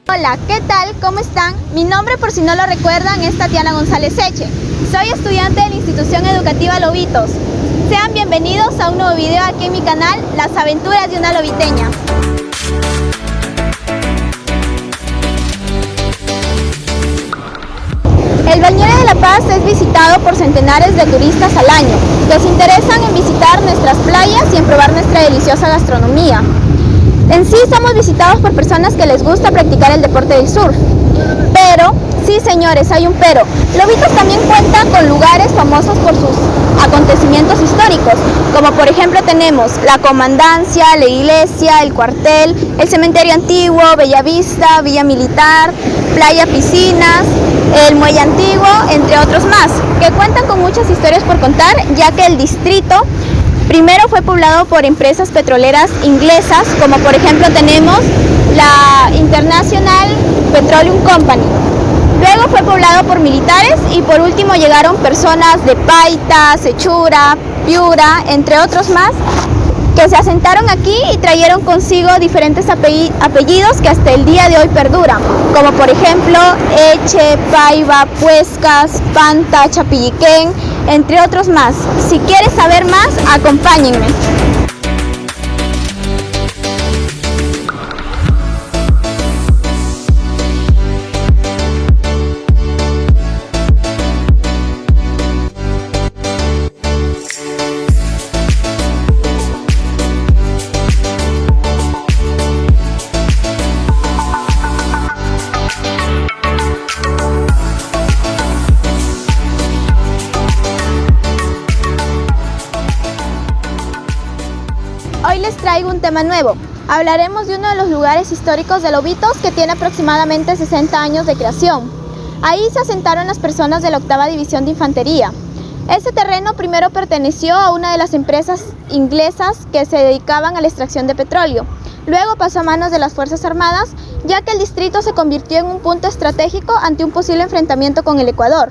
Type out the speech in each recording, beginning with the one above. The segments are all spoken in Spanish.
Hola, ¿qué tal? ¿Cómo están? Mi nombre, por si no lo recuerdan, es Tatiana González Eche. Soy estudiante de la institución educativa Lobitos. Sean bienvenidos a un nuevo video aquí en mi canal, Las aventuras de una lobiteña. El balneario de La Paz es visitado por centenares de turistas al año que se interesan en visitar nuestras playas y en probar nuestra deliciosa gastronomía. En sí somos visitados por personas que les gusta practicar el deporte del surf. Pero, sí señores, hay un pero. Lobitos también cuenta con lugares famosos por sus acontecimientos históricos, como por ejemplo tenemos la Comandancia, la iglesia, el cuartel, el cementerio antiguo, Bellavista, Villa Militar, playa, piscinas, el muelle antiguo, entre otros más, que cuentan con muchas historias por contar, ya que el distrito primero fue poblado por empresas petroleras inglesas, como por ejemplo tenemos la International Petroleum Company. Luego fue poblado por militares y por último llegaron personas de Paita, Sechura, Piura, entre otros más, que se asentaron aquí y trajeron consigo diferentes apellidos que hasta el día de hoy perduran, como por ejemplo Eche, Paiva, Puescas, Panta, Chapilliquén, entre otros más. Si quieres saber más, acompáñenme. Hoy les traigo un tema nuevo. Hablaremos de uno de los lugares históricos de Lobitos que tiene aproximadamente 60 años de creación. Ahí se asentaron las personas de la 8ª División de Infantería. Este terreno primero perteneció a una de las empresas inglesas que se dedicaban a la extracción de petróleo. Luego pasó a manos de las Fuerzas Armadas, ya que el distrito se convirtió en un punto estratégico ante un posible enfrentamiento con el Ecuador.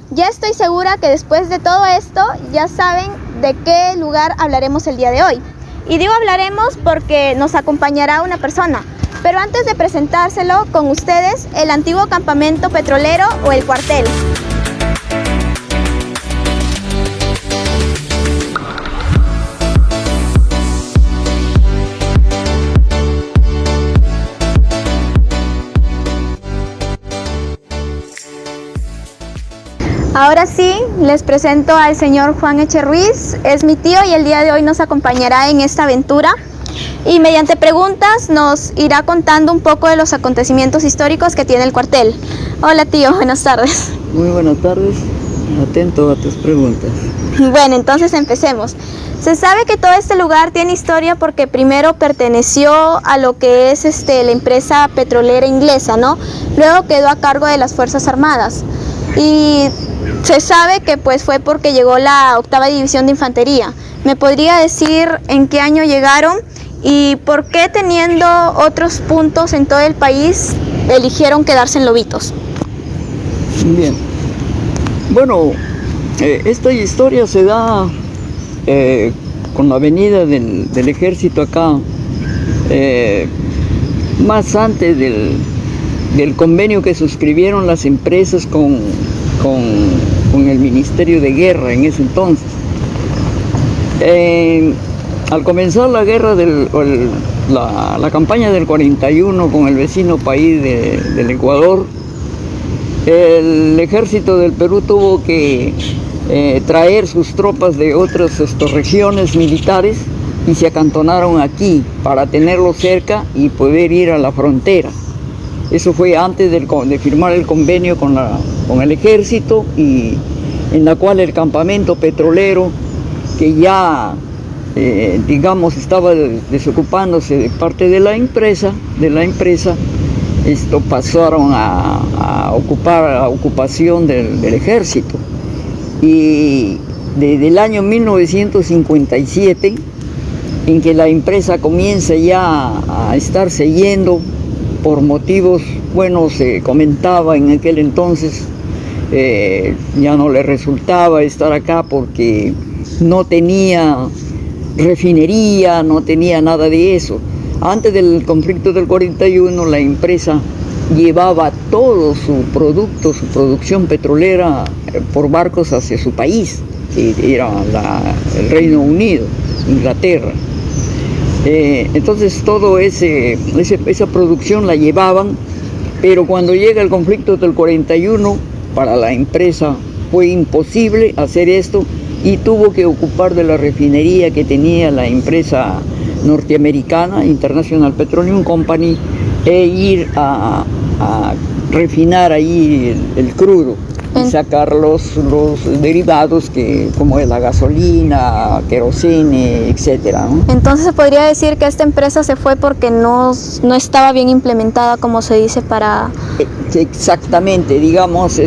Ya estoy segura que después de todo esto ya saben de qué lugar hablaremos el día de hoy. Y digo hablaremos porque nos acompañará una persona. Pero antes de presentárselo con ustedes, el antiguo campamento petrolero o el cuartel. Ahora sí, les presento al señor Juan Eche Ruiz, es mi tío y el día de hoy nos acompañará en esta aventura y mediante preguntas nos irá contando un poco de los acontecimientos históricos que tiene el cuartel. Hola tío, buenas tardes. Muy buenas tardes, atento a tus preguntas. Bueno, entonces empecemos. Se sabe que todo este lugar tiene historia porque primero perteneció a lo que es la empresa petrolera inglesa, ¿no? Luego quedó a cargo de las Fuerzas Armadas y se sabe que pues fue porque llegó la 8ª División de Infantería. ¿Me podría decir en qué año llegaron y por qué teniendo otros puntos en todo el país eligieron quedarse en Lobitos? Bien, bueno, esta historia se da con la venida del ejército acá, más antes del convenio que suscribieron las empresas con el Ministerio de Guerra en ese entonces. Al comenzar la guerra, la campaña del 41 con el vecino país del Ecuador, el ejército del Perú tuvo que traer sus tropas de otras regiones militares y se acantonaron aquí para tenerlo cerca y poder ir a la frontera. Eso fue antes de firmar el convenio con el ejército, y en la cual el campamento petrolero, que ya digamos estaba desocupándose de parte de la empresa, pasaron a ocupación del ejército. Y desde el año 1957, en que la empresa comienza ya a estarse yendo por motivos, bueno, se comentaba en aquel entonces, ya no le resultaba estar acá porque no tenía refinería, no tenía nada de eso. Antes del conflicto del 41, la empresa llevaba todo su producto, su producción petrolera por barcos hacia su país, que era el Reino Unido, Inglaterra. Entonces esa producción la llevaban, pero cuando llega el conflicto del 41, para la empresa fue imposible hacer esto y tuvo que ocupar de la refinería que tenía la empresa norteamericana, International Petroleum Company, e ir a refinar ahí el crudo y sacar los derivados como es la gasolina, querosene, etcétera, ¿no? Entonces se podría decir que esta empresa se fue porque no estaba bien implementada, como se dice, para... Exactamente, digamos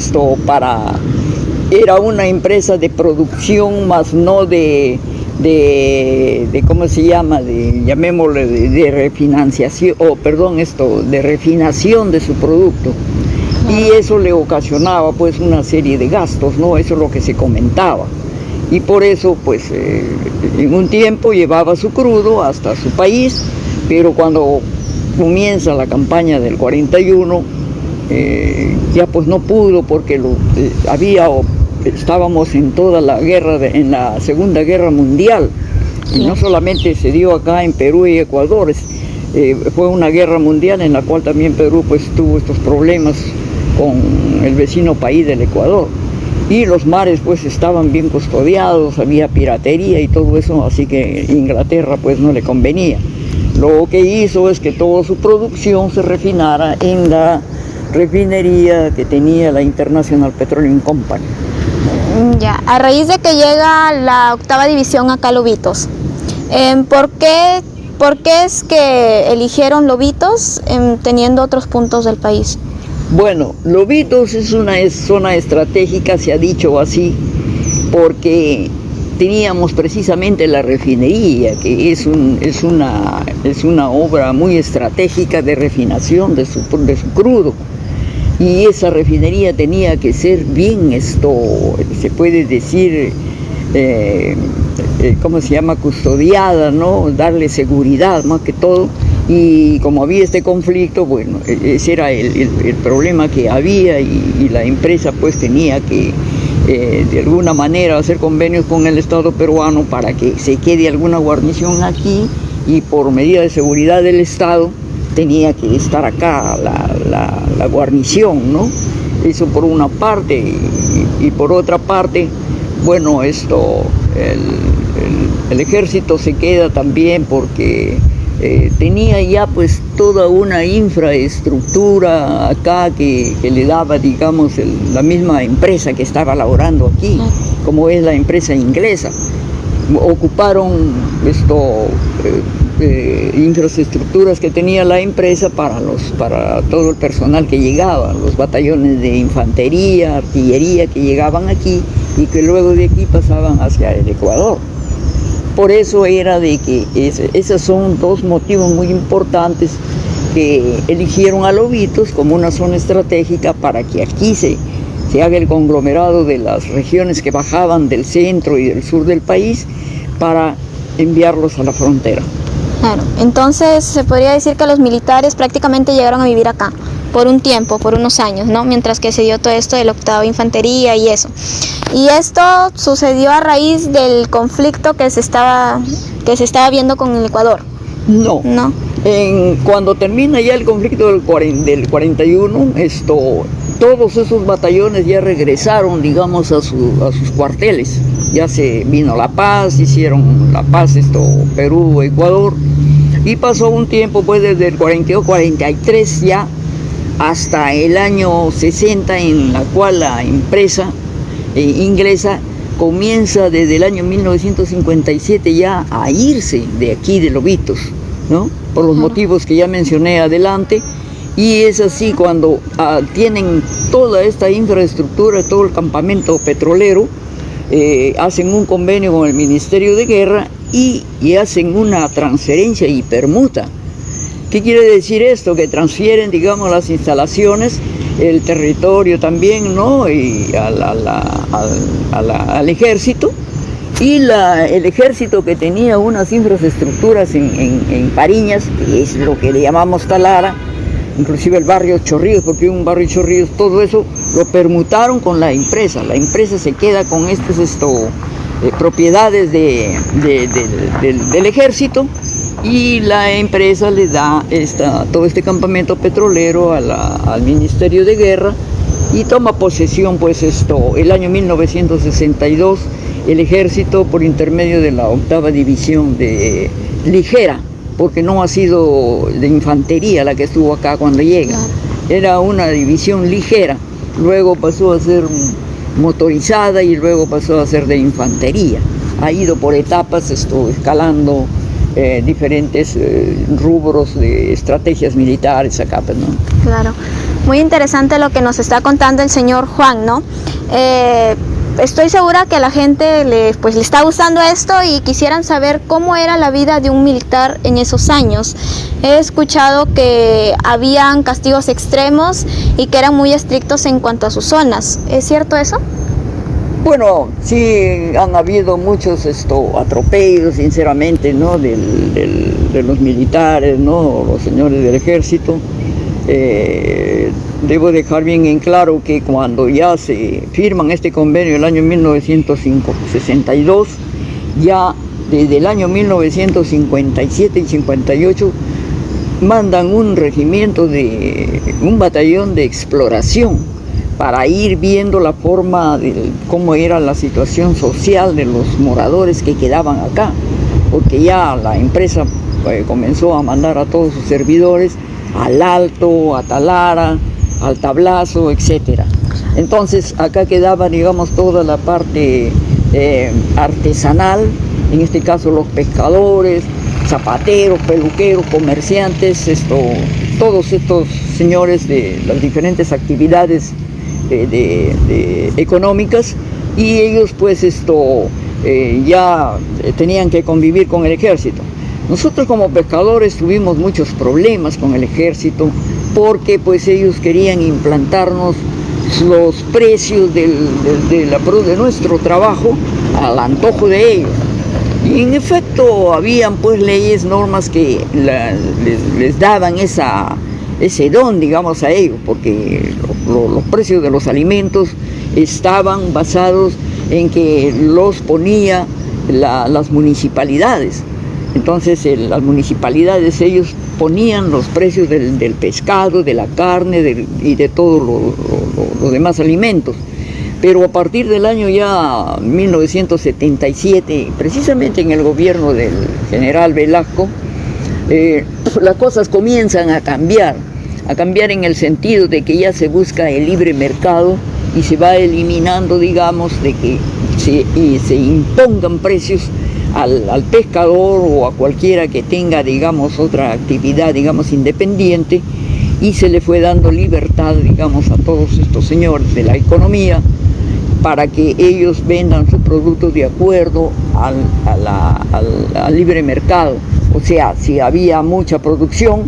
era una empresa de producción, más no de ¿cómo se llama? Llamémosle de refinanciación, de refinación de su producto. Y eso le ocasionaba pues una serie de gastos, ¿no? Eso es lo que se comentaba. Y por eso pues en un tiempo llevaba su crudo hasta su país, pero cuando comienza la campaña del 41, ya pues no pudo porque estábamos en toda la guerra, en la Segunda Guerra Mundial, y no solamente se dio acá en Perú y Ecuador, fue una guerra mundial en la cual también Perú pues tuvo estos problemas con el vecino país del Ecuador, y los mares pues estaban bien custodiados, había piratería y todo eso, así que Inglaterra pues no le convenía. Lo que hizo es que toda su producción se refinara en la refinería que tenía la International Petroleum Company. Ya, a raíz de que llega la 8ª división acá a Lobitos, ¿por qué es que eligieron Lobitos teniendo otros puntos del país? Bueno, Lobitos es una zona estratégica, se ha dicho así, porque teníamos precisamente la refinería, que es una obra muy estratégica de refinación de su crudo. Y esa refinería tenía que ser bien, se puede decir, ¿cómo se llama? Custodiada, ¿no? Darle seguridad más que todo. Y como había este conflicto, bueno, ese era el problema que había, y la empresa pues tenía que de alguna manera hacer convenios con el Estado peruano para que se quede alguna guarnición aquí, y por medida de seguridad del Estado tenía que estar acá la guarnición, ¿no? Eso por una parte, y por otra parte, bueno, el ejército se queda también porque tenía ya pues toda una infraestructura acá que le daba, digamos, la misma empresa que estaba laborando aquí, como es la empresa inglesa. Ocuparon infraestructuras que tenía la empresa para todo el personal que llegaba, los batallones de infantería, artillería que llegaban aquí y que luego de aquí pasaban hacia el Ecuador. Por eso era de que esos son dos motivos muy importantes que eligieron a Lobitos como una zona estratégica para que aquí se haga el conglomerado de las regiones que bajaban del centro y del sur del país para enviarlos a la frontera. Claro, entonces se podría decir que los militares prácticamente llegaron a vivir acá por un tiempo, por unos años, ¿no? Mientras que se dio todo esto de la 8ª Infantería y eso. Y esto sucedió a raíz del conflicto que se estaba viendo con el Ecuador. No. ¿No? Cuando termina ya el conflicto del 41, todos esos batallones ya regresaron, digamos, a sus cuarteles. Ya se vino la paz, hicieron la paz Perú, Ecuador, y pasó un tiempo pues desde el 42, 43 ya hasta el año 60, en la cual la empresa inglesa comienza desde el año 1957 ya a irse de aquí de Lobitos, ¿no? Por los motivos que ya mencioné adelante. Y es así cuando tienen toda esta infraestructura, todo el campamento petrolero, hacen un convenio con el Ministerio de Guerra y hacen una transferencia y permuta. ¿Qué quiere decir esto? Que transfieren, digamos, las instalaciones, el territorio también, ¿no? Y al ejército. Y el ejército, que tenía unas infraestructuras en Pariñas, que es lo que le llamamos Talara, inclusive el barrio Chorrillos, porque un barrio Chorrillos, todo eso lo permutaron con la empresa se queda con estas propiedades del ejército, y la empresa le da todo este campamento petrolero al Ministerio de Guerra, y toma posesión pues el año 1962 el ejército por intermedio de la 8ª división de ligera, porque no ha sido de infantería la que estuvo acá cuando llega, era una división ligera, luego pasó a ser motorizada y luego pasó a ser de infantería. Ha ido por etapas escalando diferentes rubros de estrategias militares acá, pues, ¿no? Claro, muy interesante lo que nos está contando el señor Juan, ¿no? Estoy segura que a la gente le está gustando esto y quisieran saber cómo era la vida de un militar en esos años. He escuchado que habían castigos extremos y que eran muy estrictos en cuanto a sus zonas. ¿Es cierto eso? Bueno, sí han habido muchos atropellos, sinceramente, ¿no? de los militares, ¿no? Los señores del ejército. Debo dejar bien en claro que cuando ya se firman este convenio el año 1962, ya desde el año 1957 y 58 mandan un regimiento un batallón de exploración para ir viendo la forma de cómo era la situación social de los moradores que quedaban acá, porque ya la empresa comenzó a mandar a todos sus servidores al Alto, a Talara, al Tablazo, etcétera. Entonces acá quedaba, digamos, toda la parte artesanal, en este caso los pescadores, zapateros, peluqueros, comerciantes, todos estos señores de las diferentes actividades económicas, y ellos pues ya tenían que convivir con el ejército. Nosotros como pescadores tuvimos muchos problemas con el ejército, porque pues ellos querían implantarnos los precios de nuestro trabajo al antojo de ellos. Y en efecto habían pues leyes, normas que les daban ese don, digamos, a ellos, porque los precios de los alimentos estaban basados en que los ponía las municipalidades. Entonces las municipalidades, ellos ponían los precios del pescado, de la carne y de todos los demás alimentos. Pero a partir del año ya 1977, precisamente en el gobierno del general Velasco, las cosas comienzan a cambiar en el sentido de que ya se busca el libre mercado y se va eliminando, digamos, de que se impongan precios al pescador o a cualquiera que tenga, digamos, otra actividad, digamos, independiente, y se le fue dando libertad, digamos, a todos estos señores de la economía para que ellos vendan sus productos de acuerdo al libre mercado. O sea, si había mucha producción,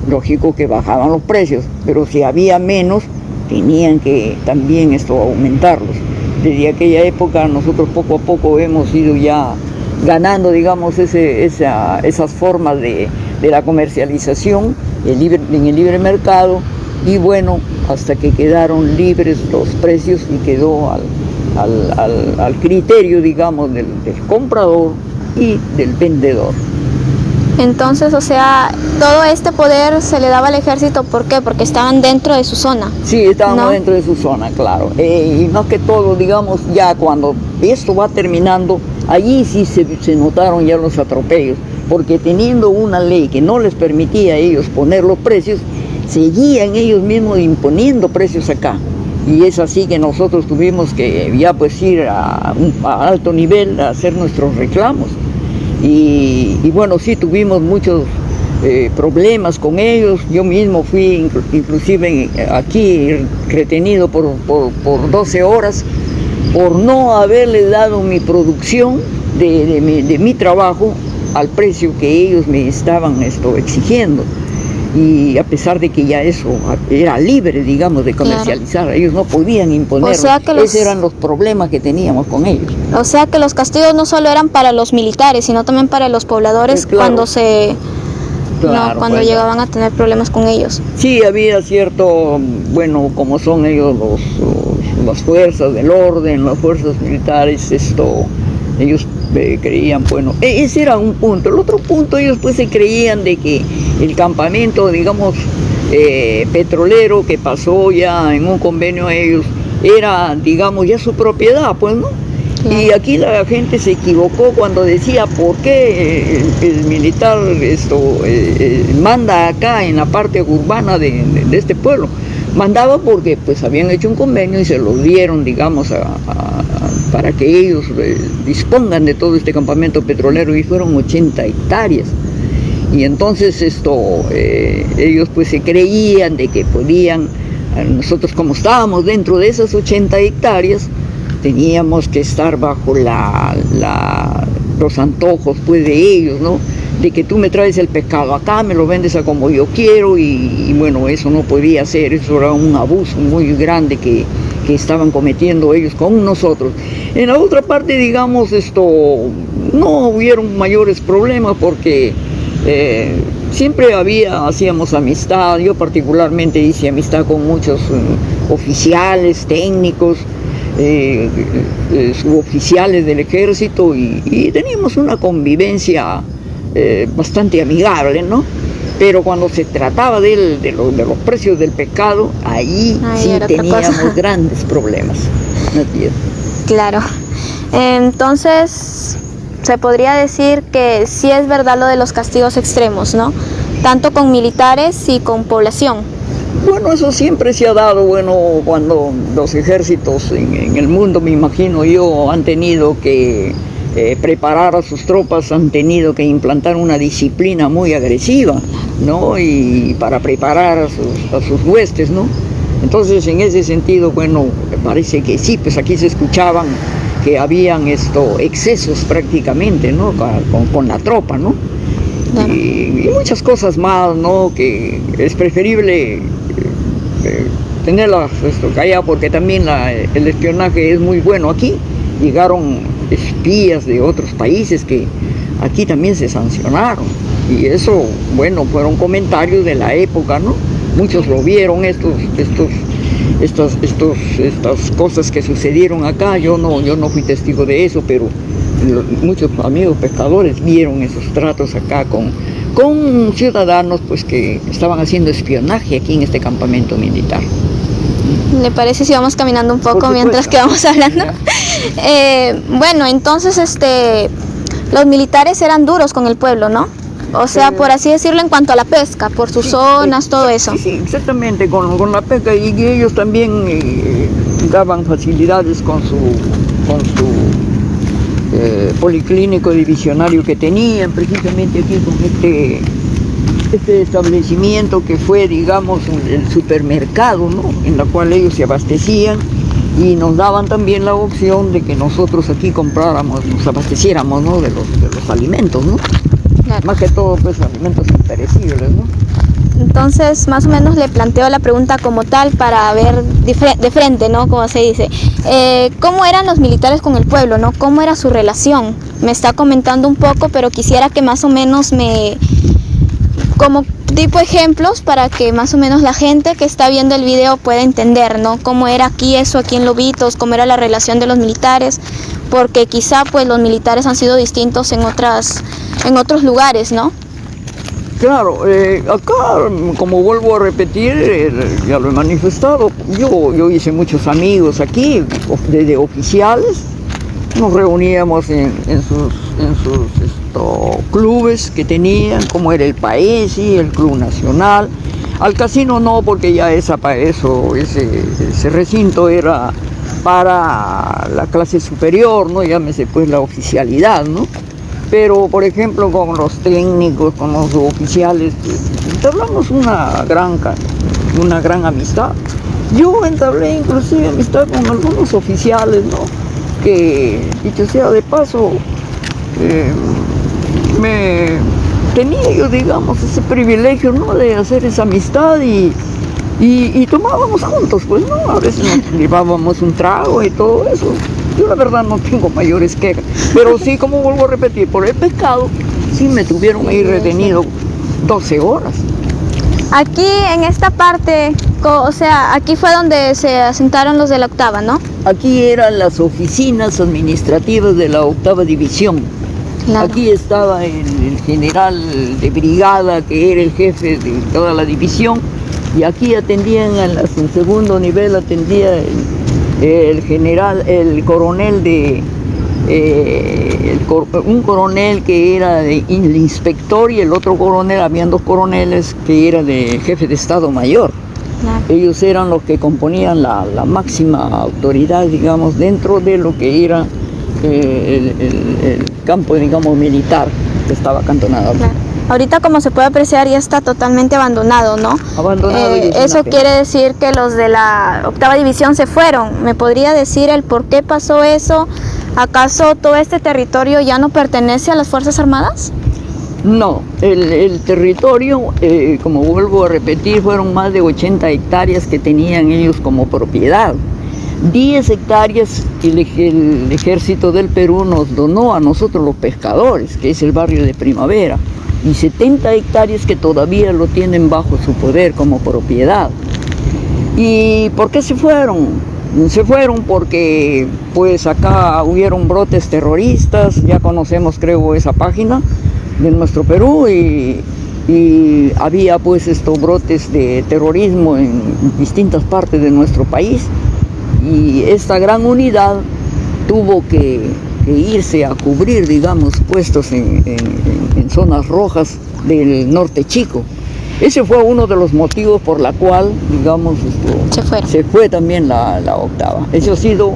lógico que bajaban los precios, pero si había menos, tenían que también aumentarlos. Desde aquella época nosotros poco a poco hemos ido ya ganando, digamos, esas formas de la comercialización en el libre mercado, y bueno, hasta que quedaron libres los precios y quedó al criterio, digamos, del comprador y del vendedor. Entonces, o sea, todo este poder se le daba al ejército, ¿por qué? Porque estaban dentro de su zona. Sí, estábamos dentro de su zona, claro. Y más que todo, digamos, ya cuando esto va terminando, allí sí se notaron ya los atropellos, porque teniendo una ley que no les permitía a ellos poner los precios, seguían ellos mismos imponiendo precios acá. Y es así que nosotros tuvimos que ya pues ir a alto nivel a hacer nuestros reclamos. Y bueno, sí tuvimos muchos problemas con ellos. Yo mismo fui inclusive aquí retenido por 12 horas por no haberle dado mi producción de mi trabajo al precio que ellos me estaban exigiendo. Y a pesar de que ya eso era libre, digamos, de comercializar, claro, ellos no podían imponerlo. O sea que esos eran los problemas que teníamos con ellos. O sea que los castigos no solo eran para los militares, sino también para los pobladores, claro, cuando se Claro, ¿no? Cuando bueno, llegaban a tener problemas con ellos. sí, había cierto, bueno, como son ellos las fuerzas del orden, las fuerzas militares, ellos creían, bueno, ese era un punto. El otro punto, ellos pues se creían de que el campamento, digamos, petrolero que pasó ya en un convenio a ellos, era, digamos, ya su propiedad, pues, ¿no? Claro. Y aquí la gente se equivocó cuando decía por qué el militar manda acá en la parte urbana de este pueblo. Mandaba porque pues habían hecho un convenio y se lo dieron, digamos, para que ellos dispongan de todo este campamento petrolero, y fueron 80 hectáreas. Y entonces ellos pues se creían de que podían, nosotros como estábamos dentro de esas 80 hectáreas, teníamos que estar bajo los antojos pues de ellos, ¿no? De que tú me traes el pescado acá, me lo vendes a como yo quiero, y bueno, eso no podía ser, eso era un abuso muy grande que estaban cometiendo ellos con nosotros. En la otra parte, digamos, no hubieron mayores problemas porque siempre hacíamos amistad. Yo particularmente hice amistad con muchos oficiales, técnicos, suboficiales del ejército, y teníamos una convivencia bastante amigable, ¿no? Pero cuando se trataba de los precios del pescado, ahí sí teníamos grandes problemas. Así es. Claro. Entonces, se podría decir que sí es verdad lo de los castigos extremos, ¿no? Tanto con militares y con población. Bueno, eso siempre se ha dado, bueno, cuando los ejércitos en el mundo, me imagino yo, han tenido que preparar a sus tropas, han tenido que implantar una disciplina muy agresiva, ¿no? Y para preparar a sus huestes, ¿no? Entonces, en ese sentido, bueno, me parece que sí, pues aquí se escuchaban que habían excesos prácticamente, ¿no? Con la tropa, ¿no? Claro. Y muchas cosas más, ¿no? Que es preferible tenerlas calladas, porque también el espionaje es muy bueno. Aquí llegaron espías de otros países que aquí también se sancionaron, y eso, bueno, fueron comentarios de la época, ¿no? Muchos lo vieron, estas cosas que sucedieron acá. Yo no fui testigo de eso, pero muchos amigos pescadores vieron esos tratos acá con ciudadanos pues que estaban haciendo espionaje aquí en este campamento militar. ¿Le parece si vamos caminando un poco mientras que vamos hablando? Bueno, entonces los militares eran duros con el pueblo, ¿no? O sea, por así decirlo, en cuanto a la pesca, por sus zonas, todo eso. Sí, exactamente, con la pesca, y ellos también daban facilidades con su policlínico divisionario que tenían, precisamente aquí con este establecimiento que fue, digamos, el supermercado, ¿no? En la cual ellos se abastecían, y nos daban también la opción de que nosotros aquí compráramos, nos abasteciéramos, ¿no? de los alimentos, ¿no? Claro. Más que todo, pues, alimentos imperecibles, ¿no? Entonces, más o menos le planteo la pregunta como tal para ver de frente, ¿no? Como se dice. ¿Cómo eran los militares con el pueblo, ¿no? ¿Cómo era su relación? Me está comentando un poco, pero quisiera que más o menos como tipo ejemplos, para que más o menos la gente que está viendo el video pueda entender, ¿no? Cómo era aquí en Lobitos, cómo era la relación de los militares, porque quizá pues los militares han sido distintos en otros lugares, ¿no? Claro, acá, como vuelvo a repetir, ya lo he manifestado, yo hice muchos amigos aquí, desde oficiales. Nos reuníamos en sus clubes que tenían, como era el Paesi, el Club Nacional. Al casino no, porque ya ese recinto era para la clase superior, ¿no? Llámese pues la oficialidad, ¿no? Pero, por ejemplo, con los técnicos, con los oficiales, entablamos una gran amistad. Yo entablé inclusive amistad con algunos oficiales, ¿no? Que, dicho sea de paso, tenía yo, digamos, ese privilegio, ¿no? De hacer esa amistad, y tomábamos juntos, pues, ¿no? A veces nos llevábamos un trago y todo eso. Yo la verdad no tengo mayores quejas, pero sí, como vuelvo a repetir, por el pescado, sí me tuvieron ahí retenido 12 horas. Aquí en esta parte, o sea, aquí fue donde se asentaron los de la octava, ¿no? Aquí eran las oficinas administrativas de la octava división. Claro. Aquí estaba el general de brigada, que era el jefe de toda la división, y aquí atendían en segundo nivel atendía el coronel de un coronel que era el inspector, y el otro coronel, habían dos coroneles que era de jefe de Estado Mayor. Claro. Ellos eran los que componían la máxima autoridad, digamos, dentro de lo que era el campo, digamos, militar que estaba acantonado. Claro. Ahorita, como se puede apreciar, ya está totalmente abandonado, ¿no? Abandonado. Eso quiere decir que los de la octava división se fueron. ¿Me podría decir el por qué pasó eso? ¿Acaso todo este territorio ya no pertenece a las Fuerzas Armadas? No, el territorio, como vuelvo a repetir, fueron más de 80 hectáreas que tenían ellos como propiedad. 10 hectáreas el Ejército del Perú nos donó a nosotros los pescadores, que es el barrio de Primavera, y 70 hectáreas que todavía lo tienen bajo su poder como propiedad. ¿Y por qué se fueron? Se fueron porque pues acá hubieron brotes terroristas, ya conocemos, creo, esa página de nuestro Perú, y había pues estos brotes de terrorismo en distintas partes de nuestro país, y esta gran unidad tuvo que irse a cubrir, digamos, puestos en zonas rojas del norte chico. Ese fue uno de los motivos por la cual, digamos, se fue también la octava. Eso ha sido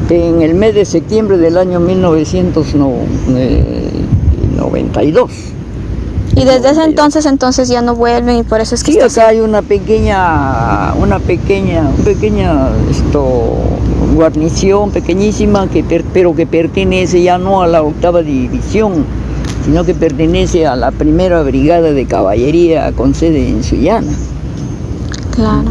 en el mes de septiembre del año 1992. Y desde ese entonces ya no vuelven, y por eso es que... Sí, acá hay una pequeña guarnición pequeñísima, pero que pertenece ya no a la octava división, sino que pertenece a la primera brigada de caballería con sede en Sullana. Claro.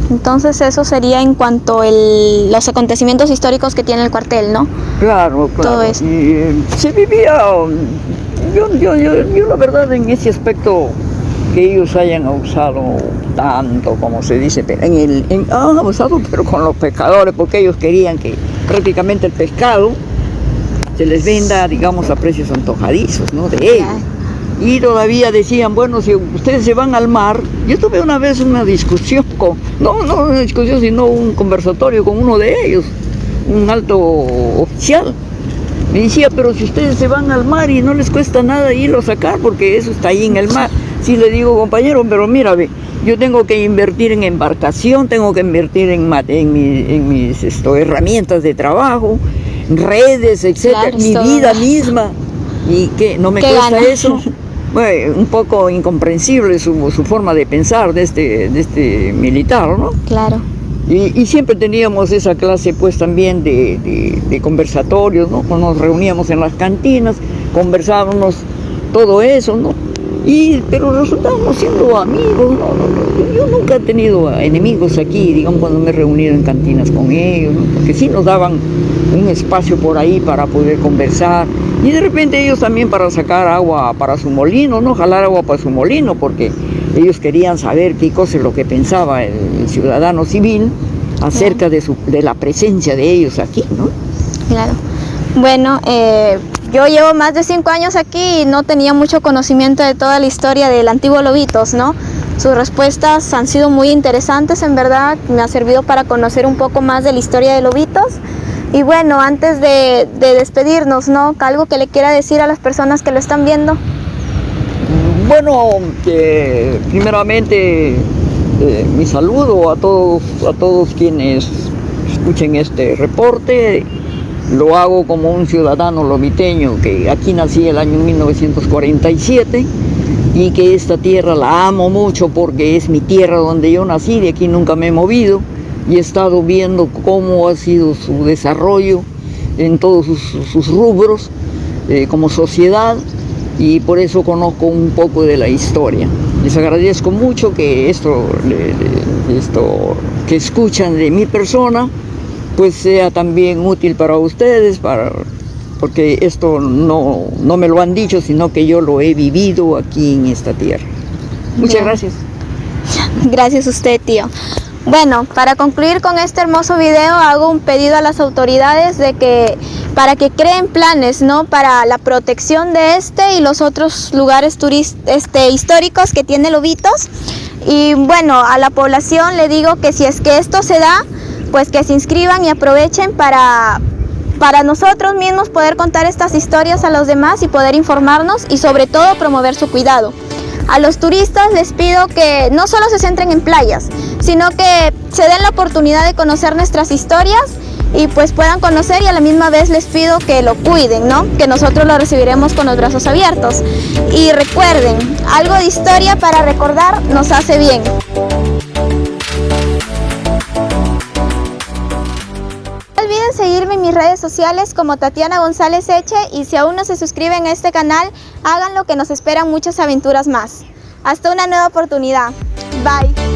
Entonces eso sería en cuanto a los acontecimientos históricos que tiene el cuartel, ¿no? Claro. Todo eso. Y, se vivía, yo la verdad, en ese aspecto, que ellos hayan abusado tanto, como se dice, han abusado, pero con los pescadores, porque ellos querían que prácticamente el pescado se les venda, digamos, a precios antojadizos, ¿no? De ellos. Y todavía decían, bueno, si ustedes se van al mar. Yo tuve una vez una discusión no una discusión, sino un conversatorio con uno de ellos, un alto oficial. Me decía, pero si ustedes se van al mar y no les cuesta nada irlo a sacar, porque eso está ahí en el mar. Sí, le digo, compañero, pero mira, yo tengo que invertir en embarcación, tengo que invertir en mis herramientas de trabajo, redes, etcétera, claro, mi vida misma, y que no me cuesta gana eso. Bueno, un poco incomprensible su forma de pensar de este militar, ¿no? Claro. Y siempre teníamos esa clase pues también de conversatorios, ¿no? Cuando nos reuníamos en las cantinas, conversábamos todo eso, ¿no? Pero resultábamos siendo amigos, ¿no? Yo nunca he tenido enemigos aquí, digamos, cuando me he reunido en cantinas con ellos, ¿no? Porque sí nos daban un espacio por ahí para poder conversar, y de repente ellos también para sacar agua para su molino, ¿no? Jalar agua para su molino, porque ellos querían saber qué cosa es lo que pensaba el ciudadano civil acerca de la presencia de ellos aquí, ¿no? Claro. Bueno, yo llevo más de 5 años aquí y no tenía mucho conocimiento de toda la historia del antiguo Lobitos, ¿no? Sus respuestas han sido muy interesantes, en verdad. Me ha servido para conocer un poco más de la historia de Lobitos. Y bueno, antes de despedirnos, ¿no? ¿Algo que le quiera decir a las personas que lo están viendo? Bueno, primeramente mi saludo a todos quienes escuchen este reporte. Lo hago como un ciudadano lobiteño, que aquí nací el año 1947, y que esta tierra la amo mucho porque es mi tierra donde yo nací. De aquí nunca me he movido, y he estado viendo cómo ha sido su desarrollo en todos sus rubros como sociedad, y por eso conozco un poco de la historia. Les agradezco mucho que esto que escuchan de mi persona pues sea también útil para ustedes, porque esto no me lo han dicho, sino que yo lo he vivido aquí en esta tierra. Muchas gracias. Gracias a usted, tío. Bueno, para concluir con este hermoso video, hago un pedido a las autoridades para que creen planes, ¿no?, para la protección de y los otros lugares históricos que tiene Lobitos. Y bueno, a la población le digo que si es que esto se da, pues que se inscriban y aprovechen para nosotros mismos poder contar estas historias a los demás y poder informarnos y sobre todo promover su cuidado. A los turistas les pido que no solo se centren en playas, sino que se den la oportunidad de conocer nuestras historias y pues puedan conocer, y a la misma vez les pido que lo cuiden, ¿no?, que nosotros lo recibiremos con los brazos abiertos. Y recuerden, algo de historia para recordar nos hace bien. No olviden seguirme en mis redes sociales como Tatiana González Eche, y si aún no se suscriben a este canal, háganlo, que nos esperan muchas aventuras más. Hasta una nueva oportunidad. Bye.